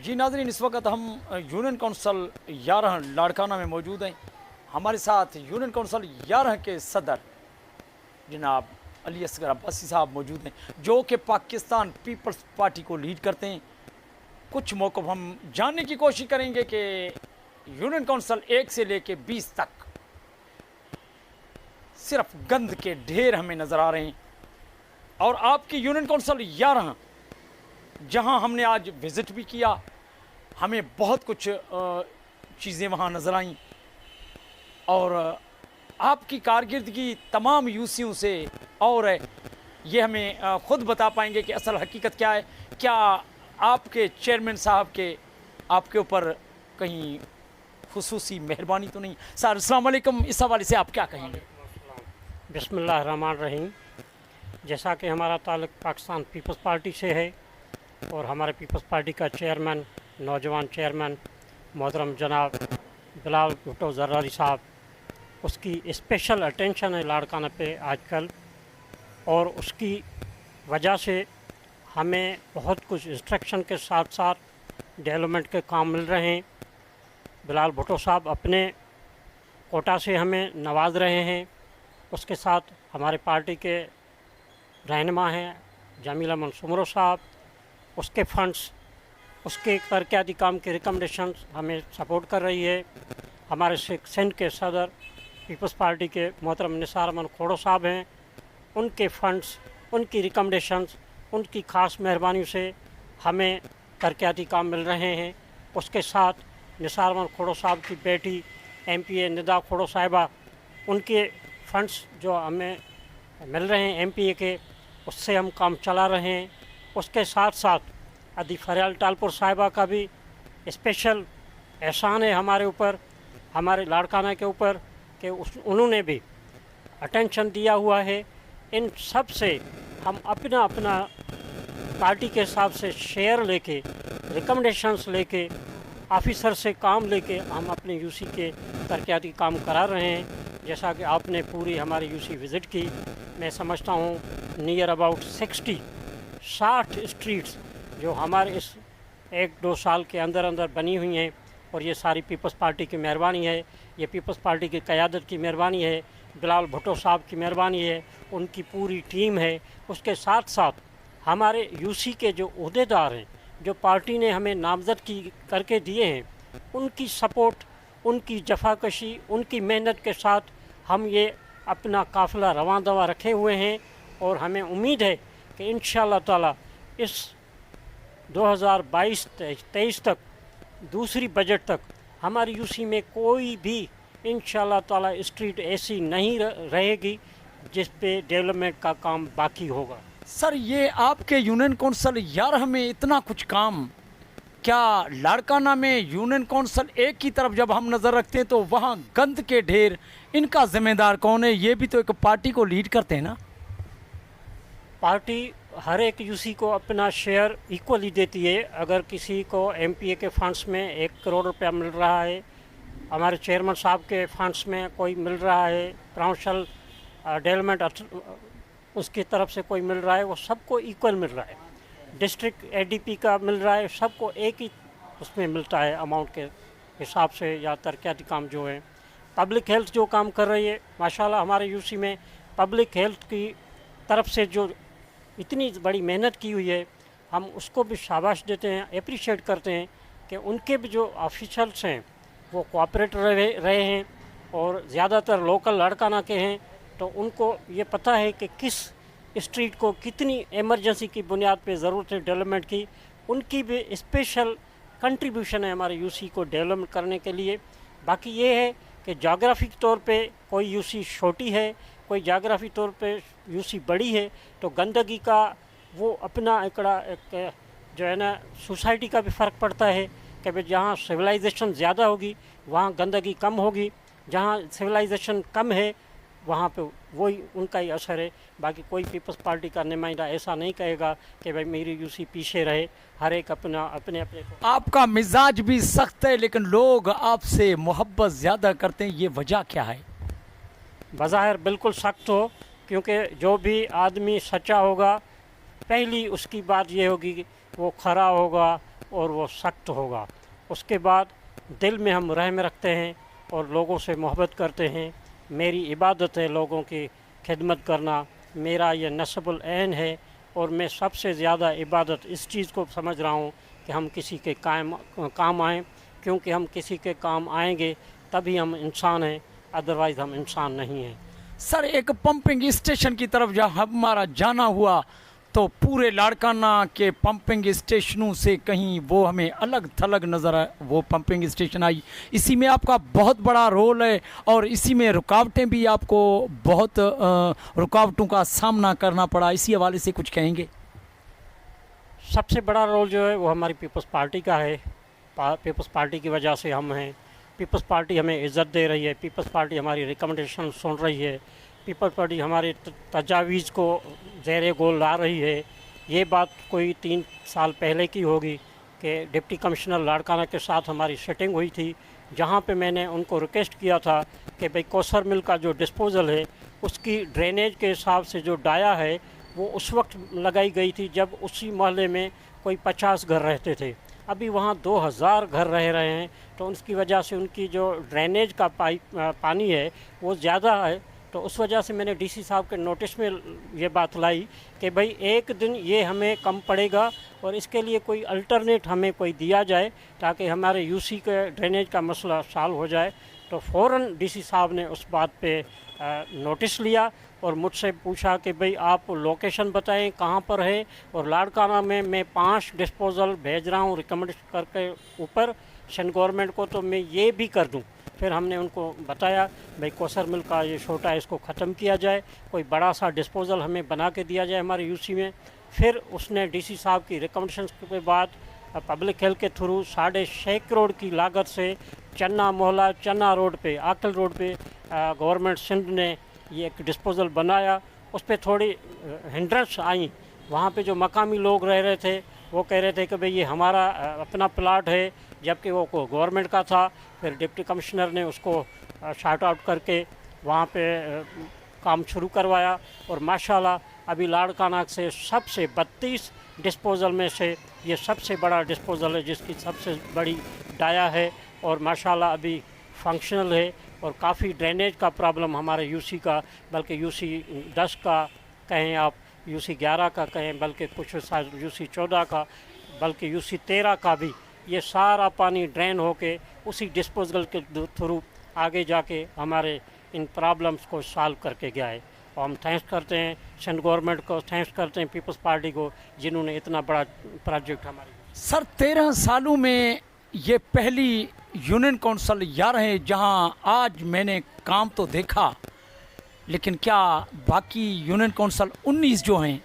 جی ناظرین، اس وقت ہم یونین کونسل 11 لاڑکانہ میں موجود ہیں۔ ہمارے ساتھ یونین کونسل 11 کے صدر جناب علی اصغر عباسی صاحب موجود ہیں، جو کہ پاکستان پیپلز پارٹی کو لیڈ کرتے ہیں۔ کچھ موقف ہم جاننے کی کوشش کریں گے کہ یونین کونسل 1 سے لے کے 20 تک صرف گند کے ڈھیر ہمیں نظر آ رہے ہیں، اور آپ کی یونین کونسل 11 جہاں ہم نے آج وزٹ بھی کیا، ہمیں بہت کچھ چیزیں وہاں نظر آئیں، اور آپ کی کارکردگی تمام یوسیوں سے اور یہ ہمیں خود بتا پائیں گے کہ اصل حقیقت کیا ہے۔ کیا آپ کے چیئرمین صاحب کے آپ کے اوپر کہیں خصوصی مہربانی تو نہیں؟ سر السلام علیکم، اس حوالے سے آپ کیا کہیں گے؟ بسم اللہ الرحمن الرحیم۔ جیسا کہ ہمارا تعلق پاکستان پیپلز پارٹی سے ہے اور ہمارے پیپلز پارٹی کا چیئرمین، نوجوان چیئرمین محترم جناب بلال بھٹو زرداری صاحب، اس کی اسپیشل اٹینشن ہے لاڑکانہ پہ آج کل، اور اس کی وجہ سے ہمیں بہت کچھ انسٹرکشن کے ساتھ ساتھ ڈیولپمنٹ کے کام مل رہے ہیں۔ بلال بھٹو صاحب اپنے کوٹا سے ہمیں نواز رہے ہیں، اس کے ساتھ ہمارے پارٹی کے رہنما ہیں جمیل احمد سمرو صاحب، اس کے فنڈس، اس کے ترقیاتی کام کے ریکمنڈیشنز ہمیں سپورٹ کر رہی ہے۔ ہمارے سندھ کے صدر پیپلز پارٹی کے محترم نثار احمد کھوڑو صاحب ہیں، ان کے فنڈس، ان کی ریکمنڈیشنز، ان کی خاص مہربانی سے ہمیں ترقیاتی کام مل رہے ہیں۔ اس کے ساتھ نثار احمد کھوڑو صاحب کی بیٹی ایم پی اے ندا کھوڑو صاحبہ، ان کے فنڈس جو ہمیں مل رہے ہیں ایم پی اے کے، اس سے ہم کام چلا رہے ہیں۔ اس کے ساتھ ساتھ ادی فریال ٹالپور صاحبہ کا بھی اسپیشل احسان ہے ہمارے اوپر، ہمارے لاڑکانہ کے اوپر، کہ انہوں نے بھی اٹینشن دیا ہوا ہے۔ ان سب سے ہم اپنا پارٹی کے حساب سے شیئر لے کے، ریکمنڈیشنز لے کے، آفیسر سے کام لے کے ہم اپنے یو سی کے ترقیاتی کام کرا رہے ہیں۔ جیسا کہ آپ نے پوری ہماری یو سی وزٹ کی، میں سمجھتا ہوں نیئر اباؤٹ 60 اسٹریٹس جو ہمارے اس 1-2 سال کے اندر بنی ہوئی ہیں، اور یہ ساری پیپلز پارٹی کی مہربانی ہے، یہ پیپلز پارٹی کی قیادت کی مہربانی ہے، بلال بھٹو صاحب کی مہربانی ہے، ان کی پوری ٹیم ہے۔ اس کے ساتھ ساتھ ہمارے یو سی کے جو عہدیدار ہیں، جو پارٹی نے ہمیں نامزد کر کے دیے ہیں، ان کی سپورٹ، ان کی جفاکشی، ان کی محنت کے ساتھ ہم یہ اپنا قافلہ رواں دواں رکھے ہوئے ہیں، اور ہمیں امید ہے کہ انشاءاللہ تعالی اس 2022-23 تک، دوسری بجٹ تک، ہماری یو سی میں کوئی بھی انشاءاللہ تعالی اسٹریٹ ایسی نہیں رہے گی جس پہ ڈیولپمنٹ کا کام باقی ہوگا۔ سر، یہ آپ کے یونین کونسل 11 میں اتنا کچھ کام، کیا لاڑکانہ میں یونین کونسل 1 کی طرف جب ہم نظر رکھتے ہیں تو وہاں گند کے ڈھیر، ان کا ذمہ دار کون ہے؟ یہ بھی تو ایک پارٹی کو لیڈ کرتے ہیں نا۔ پارٹی ہر ایک یو سی کو اپنا شیئر ایکولی دیتی ہے۔ اگر کسی کو ایم پی اے کے فنڈس میں 1 کروڑ روپیہ مل رہا ہے، ہمارے چیئرمین صاحب کے فنڈس میں کوئی مل رہا ہے، پروونشل ڈیولپمنٹ اس کی طرف سے کوئی مل رہا ہے، وہ سب کو ایکول مل رہا ہے۔ ڈسٹرکٹ اے ڈی پی کا مل رہا ہے، سب کو ایک ہی اس میں ملتا ہے اماؤنٹ کے حساب سے، یا ترقیاتی کام جو ہے۔ پبلک ہیلتھ جو کام کر رہی ہے، ماشاءاللہ ہمارے یو سی میں پبلک ہیلتھ کی طرف سے جو اتنی بڑی محنت کی ہوئی ہے، ہم اس کو بھی شاباش دیتے ہیں، اپریشیٹ کرتے ہیں کہ ان کے بھی جو آفیشلس ہیں وہ کوآپریٹ رہے ہیں، اور زیادہ تر لوکل لاڑکانہ کے ہیں، تو ان کو یہ پتہ ہے کہ کس اسٹریٹ کو کتنی ایمرجنسی کی بنیاد پہ ضرورت ہے ڈیولپمنٹ کی۔ ان کی بھی اسپیشل کنٹریبیوشن ہے ہمارے یو سی کو ڈیولپمنٹ کرنے کے لیے۔ باقی یہ ہے کہ جغرافک طور پہ کوئی یو سی چھوٹی ہے، کوئی جغرافی طور پہ یو سی بڑی ہے، تو گندگی کا وہ اپنا ایک جو ہے نا سوسائٹی کا بھی فرق پڑتا ہے، کہ بھئی جہاں سویلائزیشن زیادہ ہوگی وہاں گندگی کم ہوگی، جہاں سویلائزیشن کم ہے وہاں پہ وہی ان کا ہی اثر ہے۔ باقی کوئی پیپلز پارٹی کا نمائندہ ایسا نہیں کہے گا کہ بھئی میری یو سی پیچھے رہے، ہر ایک اپنے آپ کا مزاج بھی سخت ہے، لیکن لوگ آپ سے محبت زیادہ کرتے ہیں، یہ وجہ کیا ہے؟ بظاہر بالکل سخت ہو، کیونکہ جو بھی آدمی سچا ہوگا، پہلی اس کی بات یہ ہوگی वो खरा होगा और वो सख्त होगा। उसके बाद दिल में हम रहम रखते हैं और लोगों से मोहब्बत करते हैं। मेरी इबादत है लोगों की खिदमत करना, मेरा ये नस्बुल ऐन है। और मैं सबसे ज़्यादा इबादत इस चीज़ को समझ रहा हूँ कि हम किसी के काम आएँ, क्योंकि हम किसी के काम आएंगे तभी हम इंसान हैं, अदरवाइज़ हम इंसान नहीं हैं। सर, एक पंपिंग स्टेशन की तरफ जब हमारा जाना हुआ तो पूरे लाड़काना के पंपिंग स्टेशनों से कहीं वो हमें अलग थलग नज़र वो पंपिंग स्टेशन आई। इसी में आपका बहुत बड़ा रोल है और इसी में रुकावटें भी आपको बहुत रुकावटों का सामना करना पड़ा। इसी हवाले से कुछ कहेंगे? सबसे बड़ा रोल जो है वो हमारी पीपल्स पार्टी का है। पीपल्स पार्टी की वजह से हम हैं। पीपल्स पार्टी हमें इज़्ज़त दे रही है, पीपल्स पार्टी हमारी रिकमेंडेशन सुन रही है, पीपल्स पार्टी हमारे तजावीज़ को ज़ेरे गोल ला रही है। ये बात कोई 3 साल पहले की होगी कि डिप्टी कमिश्नर लाड़काना के साथ हमारी सेटिंग हुई थी, जहाँ पे मैंने उनको रिक्वेस्ट किया था कि भाई कौसर मिल का जो डिस्पोज़ल है उसकी ड्रेनेज के हिसाब से जो डाया है वो उस वक्त लगाई गई थी जब उसी मोहल्ले में कोई 50 घर रहते थे। अभी वहाँ 2000 घर रह रहे हैं, तो उसकी वजह से उनकी जो ड्रेनेज का पानी है वो ज़्यादा है। तो उस वजह से मैंने डीसी साहब के नोटिस में ये बात लाई कि भाई एक दिन ये हमें कम पड़ेगा और इसके लिए कोई अल्टरनेट हमें कोई दिया जाए ताकि हमारे यूसी के ड्रेनेज का मसला सॉल्व हो जाए। तो फ़ौरन डीसी साहब ने उस बात पे नोटिस लिया और मुझसे पूछा कि भाई आप लोकेशन बताएं कहाँ पर है, और लाड़काना में मैं 5 डिस्पोज़ल भेज रहा हूँ रिकमेंड करके ऊपर सेंट्रल गवर्नमेंट को, तो मैं ये भी कर दूँ। फिर हमने उनको बताया भाई कौसर मिल का ये छोटा है इसको ख़त्म किया जाए, कोई बड़ा सा डिस्पोज़ल हमें बना के दिया जाए हमारे यूसी में। फिर उसने डीसी साहब की रिकमेंडेशन के बाद पब्लिक हेल्थ के थ्रू 6.5 करोड़ की लागत से चन्ना मोहल्ला चन्ना रोड पे आकल रोड पे गवर्नमेंट सिंध ने ये एक डिस्पोज़ल बनाया। उस पर थोड़ी हिंड्रेंस आई। वहाँ पे जो मकामी लोग रह रहे थे वो कह रहे थे कि भाई ये हमारा अपना प्लाट है, जबकि वो गवर्नमेंट का था। फिर डिप्टी कमिश्नर ने उसको शार्ट आउट करके वहाँ पे काम शुरू करवाया और माशाल्लाह अभी लाड़काना से सबसे 32 डिस्पोज़ल में से ये सबसे बड़ा डिस्पोज़ल है जिसकी सबसे बड़ी डाया है और माशाल्लाह अभी फंक्शनल है। और काफ़ी ड्रेनेज का प्रॉब्लम हमारे यूसी का, बल्कि यूसी 10 का कहें आप, यूसी 11 का कहें, बल्कि कुछ यूसी 14 का, बल्कि यूसी 13 का भी, ये सारा पानी ड्रेन होके उसी डिस्पोजल के थ्रू आगे जाके हमारे इन प्रॉब्लम्स को सॉल्व करके गया है। और हम थैंक्स करते हैं सेंट्रल गवर्नमेंट को, थैंक्स करते हैं पीपल्स पार्टी को जिन्होंने इतना बड़ा प्रोजेक्ट हमारे। सर, 13 सालों में ये पहली यूनियन काउंसिल यार है जहां आज मैंने काम तो देखा, लेकिन क्या बाकी यूनियन काउंसिल 19 जो हैं,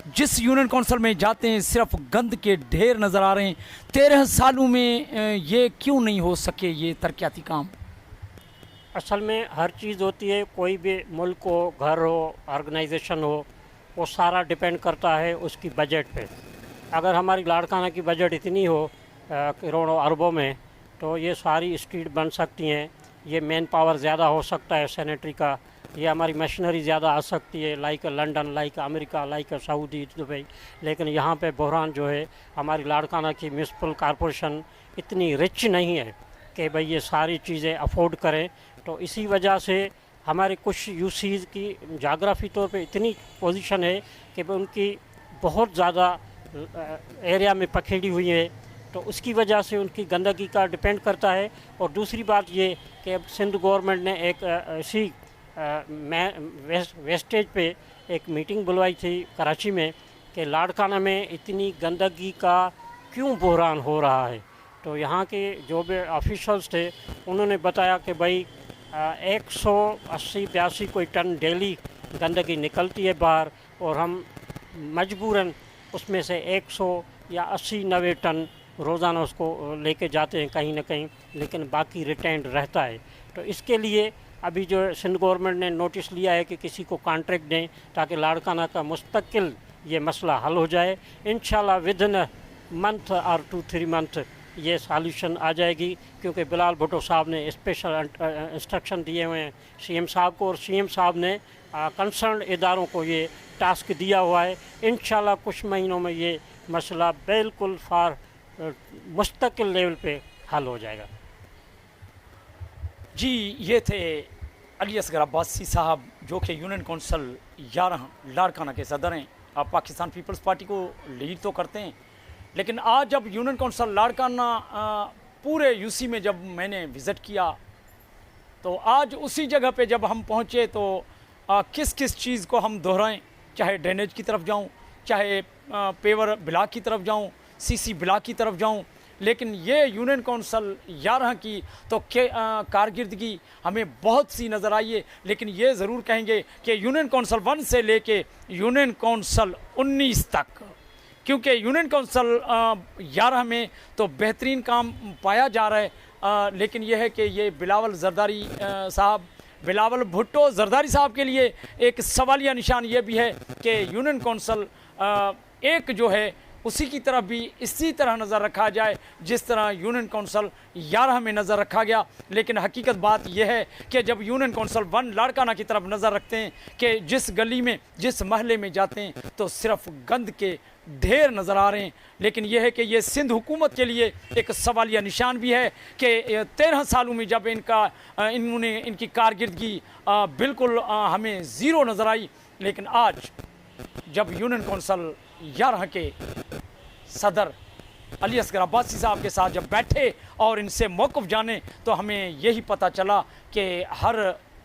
जिस यूनियन काउंसिल में जाते हैं सिर्फ गंद के ढेर नज़र आ रहे हैं। 13 सालों में ये क्यों नहीं हो सके ये तरक्याती काम? असल में हर चीज़ होती है, कोई भी मुल्क हो, घर हो, ऑर्गेनाइजेशन हो, वो सारा डिपेंड करता है उसकी बजट पे। अगर हमारी लाड़काना की बजट इतनी हो करोड़ों अरबों में, तो ये सारी स्ट्रीट बन सकती हैं, ये मैन पावर ज़्यादा हो सकता है सैनिटरी का, ये हमारी मशीनरी ज़्यादा आ सकती है, like London, like America, like Saudi, Dubai. लेकिन यहाँ पे बहरान जो है, हमारी लाड़काना की म्यूनसिपल कॉरपोरेशन इतनी रिच नहीं है कि भाई ये सारी चीज़ें अफोर्ड करें। तो इसी वजह से हमारे कुछ यूसीज़ की जाग्राफी तौर पे इतनी पोजीशन है कि उनकी बहुत ज़्यादा एरिया में पखेड़ी हुई है, तो उसकी वजह से उनकी गंदगी का डिपेंड करता है। और दूसरी बात ये कि अब सिंध गवर्नमेंट ने एक ऐसी वेस्टेज पे एक मीटिंग बुलवाई थी कराची में कि लाड़काना में इतनी गंदगी का क्यों बहरान हो रहा है। तो यहाँ के जो भी ऑफिशल्स थे उन्होंने बताया कि भाई 180-82 कोई टन डेली गंदगी निकलती है बाहर, और हम मजबूरन उसमें से 100 या 80-90 टन रोज़ाना उसको लेके जाते हैं कहीं ना कहीं, लेकिन बाकी रिटेंड रहता है। तो इसके लिए अभी जो सिंध गवर्नमेंट ने नोटिस लिया है कि किसी को कॉन्ट्रैक्ट दें ताकि लाड़काना का मुस्तकिल ये मसला हल हो जाए। इंशाल्लाह विद इन मंथ और 2-3 मंथ ये सॉल्यूशन आ जाएगी, क्योंकि बिलाल भुट्टो साहब ने स्पेशल इंस्ट्रक्शन दिए हुए हैं सीएम साहब को, और सीएम साहब ने कंसर्न इदारों को ये टास्क दिया हुआ है। इंशाल्लाह कुछ महीनों में ये मसला बिल्कुल मुस्तकिल लेवल पे हल हो जाएगा। जी, ये थे अली असगर अब्बासी साहब, जो कि यूनियन कौंसिल 11 लाड़काना के सदर हैं। आप पाकिस्तान पीपल्स पार्टी को लीड तो करते हैं, लेकिन आज जब यूनियन कौंसिल लाड़काना पूरे यूसी में जब मैंने विज़िट किया, तो आज उसी जगह पे जब हम पहुँचे तो किस किस चीज़ को हम दोहराएं, चाहे ड्रेनेज की तरफ जाऊं, चाहे पेवर ब्लॉक की तरफ जाऊं, सीसी ब्लॉक की तरफ जाऊं, लेकिन ये यूनियन कौंसिल 11 की तो कारकर्दगी हमें बहुत सी नज़र आई है। लेकिन ये ज़रूर कहेंगे कि यूनियन कौंसिल 1 से लेके यूनियन कौंसिल 19 तक, क्योंकि यूनियन कौंसिल 11 में तो बेहतरीन काम पाया जा रहा है, लेकिन यह है कि ये बिलावल भुट्टो जरदारी साहब के लिए एक सवालिया निशान ये भी है कि यूनियन कौंसिल एक जो है उसी की तरफ भी इसी तरह नज़र रखा जाए जिस तरह यूनियन कौंसिल 11 में नज़र रखा गया। लेकिन हकीकत बात यह है कि जब यूनियन कौंसिल 1 लाड़काना की तरफ नज़र रखते हैं कि जिस गली में जिस महल्ले में जाते हैं तो सिर्फ गंद के ढेर नज़र आ रहे हैं। लेकिन यह है कि ये सिंध हुकूमत के लिए एक सवालिया निशान भी है कि 13 सालों में जब इनकी कारकर्दगी बिल्कुल हमें ज़ीरो नज़र आई, लेकिन आज जब यूनियन कौंसिल 11 के सदर अली असगर अब्बासी साहब के साथ जब बैठे और इनसे मौक़िफ़ जाने तो हमें यही पता चला कि हर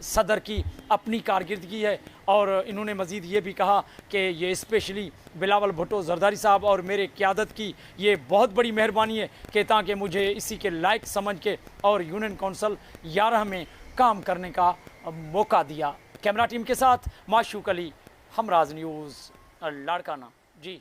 सदर की अपनी कारकर्दगी है। और इन्होंने मज़ीद ये भी कहा कि ये स्पेशली बिलावल भुट्टो जरदारी साहब और मेरे क़यादत की ये बहुत बड़ी मेहरबानी है कि ताकि मुझे इसी के लायक समझ के और यूनियन कौंसिल 11 में काम करने का मौका दिया। कैमरा टीम के साथ माशूक अली, हमराज न्यूज़ लाड़काना। जी।